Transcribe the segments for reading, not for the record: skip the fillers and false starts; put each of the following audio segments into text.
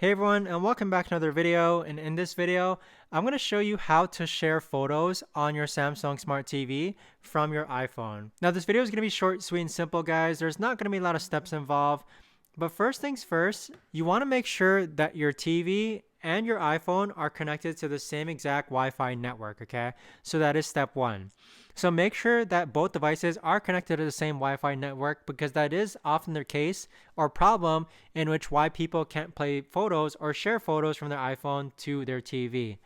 Hey everyone, and welcome back to another video. And in this video, I'm going to show you how to share photos on your Samsung Smart TV from your iPhone. Now this video is going to be short, sweet, and simple, guys. There's not going to be a lot of steps involved. But first things first, you want to make sure that your TV and your iPhone are connected to the same exact Wi-Fi network, okay? So that is step one. So make sure that both devices are connected to the same Wi-Fi network, because that is often the case or problem in which why people can't play photos or share photos from their iPhone to their TV.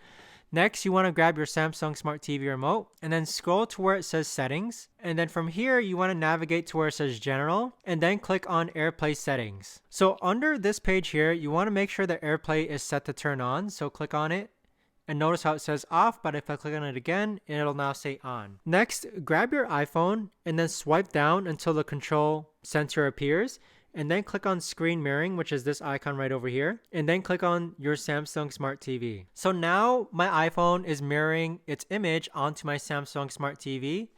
Next, you want to grab your Samsung Smart TV remote and then scroll to where it says settings. And then from here, you want to navigate to where it says general and then click on AirPlay settings. So under this page here, you want to make sure that AirPlay is set to turn on. So click on it. And notice how it says off, but if I click on it again, it'll now say on. Next, grab your iPhone and then swipe down until the control center appears. And then click on screen mirroring, which is this icon right over here. And then click on your Samsung Smart TV. So now my iPhone is mirroring its image onto my Samsung Smart TV.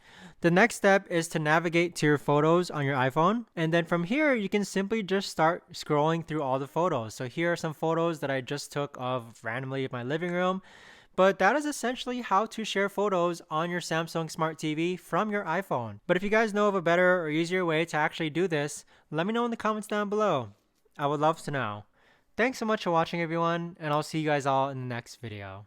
The next step is to navigate to your photos on your iPhone. And then from here, you can simply just start scrolling through all the photos. So here are some photos that I just took of randomly in my living room. But that is essentially how to share photos on your Samsung Smart TV from your iPhone. But if you guys know of a better or easier way to actually do this, let me know in the comments down below. I would love to know. Thanks so much for watching, everyone, and I'll see you guys all in the next video.